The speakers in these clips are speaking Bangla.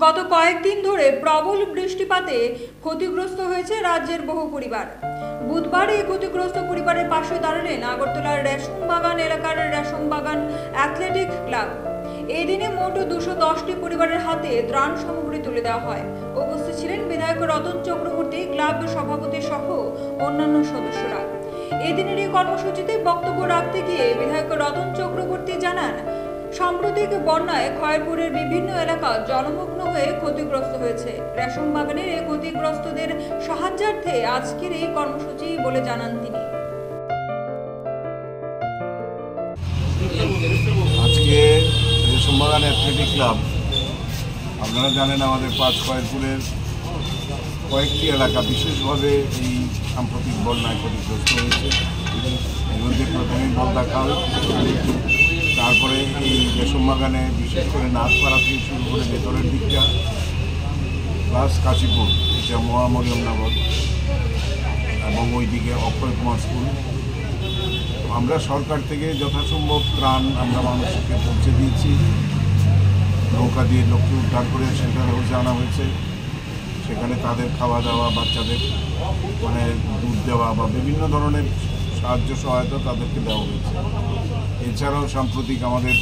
গত কয়েকদিন ধরে প্রবল বৃষ্টিপাতে ক্ষতিগ্রস্ত হয়েছে রাজ্যের বহু পরিবার। বুধবার এই ক্ষতিগ্রস্ত পরিবারের পাশে দাঁড়ালেন আগরতলার রেশমবাগান এলাকার রেশমবাগান অ্যাথলেটিক ক্লাব। এই দিনে মোট 210টি পরিবারের হাতে ত্রাণ সামগ্রী তুলে দেওয়া হয়। উপস্থিত ছিলেন বিধায়ক রতন চক্রবর্তী, ক্লাব সভাপতি সহ অন্যান্য সদস্যরা। এদিনের এই কর্মসূচিতে বক্তব্য রাখতে গিয়ে বিধায়ক রতন চক্রবর্তী জানান, সাম্প্রতিক বন্যায় খয়েরপুরের বিভিন্ন এলাকা জলমগ্ন হয়ে ক্ষতিগ্রস্ত হয়েছে। রেশম বাগানের এই ক্ষতিগ্রস্তদের সাহায্যার্থে আজকের এই কর্মসূচি বলে জানান তিনি। আজকে রেশম বাগান অ্যাথলেটিক ক্লাব, আপনারা জানেন আমাদের খয়েরপুরের কয়েকটি এলাকা বিশেষভাবে এই সাম্প্রতিক বন্যায় ক্ষতিগ্রস্ত হয়েছে। এর মধ্যে প্রথমেই বলদাখাল, তারপরে এই রেশম বাগানে বিশেষ করে নাথপাড়া থেকে শুরু করে ভেতরের দিকটা, প্লাস কাশীপুর, এটা মহামরিয়মনগর এবং ওইদিকে অক্ষয় কুমার স্কুল। আমরা সরকার থেকে যথাসম্ভব ত্রাণ আমরা মানুষকে পৌঁছে দিয়েছি। নৌকা দিয়ে লোককে উদ্ধার করে সেন্টার হাউসে আনা হয়েছে। সেখানে তাদের খাওয়া দাওয়া, বাচ্চাদের মানে দুধ দেওয়া বা বিভিন্ন ধরনের সাহায্য সহায়তা তাদেরকে দেওয়া হয়েছে। এছাড়াও সাম্প্রতিক আমাদের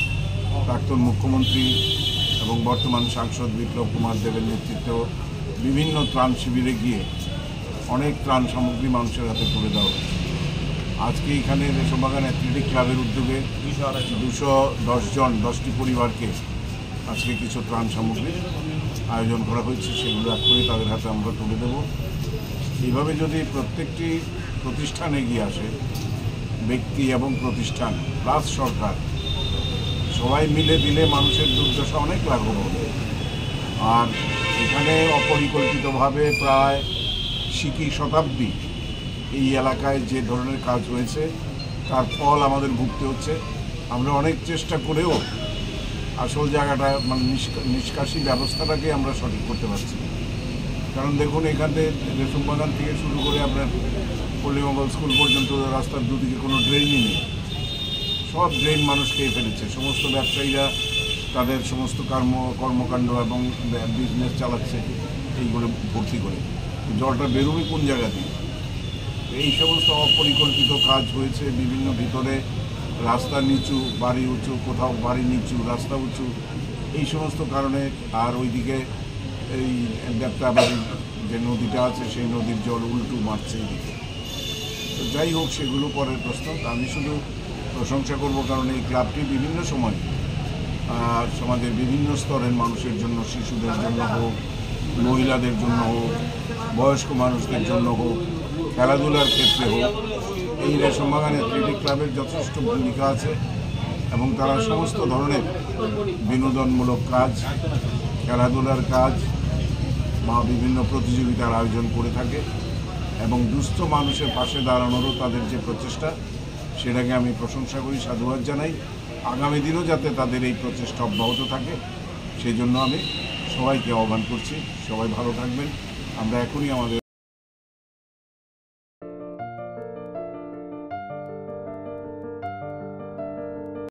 প্রাক্তন মুখ্যমন্ত্রী এবং বর্তমান সাংসদ বিপ্লব কুমার দেবের নেতৃত্বে বিভিন্ন ত্রাণ শিবিরে গিয়ে অনেক ত্রাণ সামগ্রী মানুষের হাতে তুলে দেওয়া হয়েছে। আজকে এখানে রেশমবাগান অ্যাথলেটিক ক্লাবের উদ্যোগে 10টি পরিবারকে আজকে কিছু ত্রাণ সামগ্রীর আয়োজন করা হয়েছে। সেগুলো এখনই তাদের হাতে আমরা তুলে দেব। এইভাবে যদি প্রত্যেকটি প্রতিষ্ঠান এগিয়ে আসে, ব্যক্তি এবং প্রতিষ্ঠান প্লাস সরকার সবাই মিলে দিলে মানুষের দুর্দশা অনেক লাঘব হবে। আর এখানে অপরিকল্পিতভাবে প্রায় শতাব্দী এই এলাকায় যে ধরনের কাজ হয়েছে তার ফল আমাদের ভুগতে হচ্ছে। আমরা অনেক চেষ্টা করেও আসল জায়গাটা মানে নিষ্কাশি ব্যবস্থাটাকে আমরা সঠিক করতে পারছি। কারণ দেখুন, এখানে রেশম বাগান থেকে শুরু করে আপনার পল্লীমঙ্গল স্কুল পর্যন্ত রাস্তার দুদিকে কোনো ড্রেনই নেই। সব ড্রেন মানুষ খেয়ে ফেলেছে। সমস্ত ব্যবসায়ীরা তাদের সমস্ত কর্মকাণ্ড এবং বিজনেস চালাচ্ছে এইগুলো ভর্তি করে। জলটা বেরোবে কোন জায়গা দিয়ে? এই সমস্ত অপরিকল্পিত কাজ হয়েছে। বিভিন্ন ভিতরে রাস্তা নিচু, বাড়ি উঁচু, কোথাও বাড়ি নিচু, রাস্তা উঁচু, এই সমস্ত কারণে। আর ওইদিকে এই দেবতাবাড়ির যে নদীটা আছে সেই নদীর জল উল্টু মারছে এইদিকে। তো যাই হোক, সেগুলো পরের প্রশ্ন। আমি শুধু প্রশংসা করব, কারণ এই ক্লাবটি বিভিন্ন সময় সমাজের বিভিন্ন স্তরের মানুষের জন্য, শিশুদের জন্য হোক, মহিলাদের জন্য হোক, বয়স্ক মানুষদের জন্য হোক, খেলাধুলার ক্ষেত্রে হোক, এই রেশমবাগান অ্যাথলেটিক ক্লাবের যথেষ্ট ভূমিকা আছে। এবং তারা সমস্ত ধরনের বিনোদনমূলক কাজ, খেলাধুলার কাজ বা বিভিন্ন প্রতিযোগিতার আয়োজন করে থাকে। এবং দুস্থ মানুষের পাশে দাঁড়ানোরও তাদের যে প্রচেষ্টা, সেটাকে আমি প্রশংসা করি, সাধুবাদ জানাই। আগামী দিনও যাতে তাদের এই প্রচেষ্টা অব্যাহত থাকে সেই জন্য আমি সবাইকে আহ্বান করছি। সবাই ভালো থাকবেন। আমরা এখনই আমাদের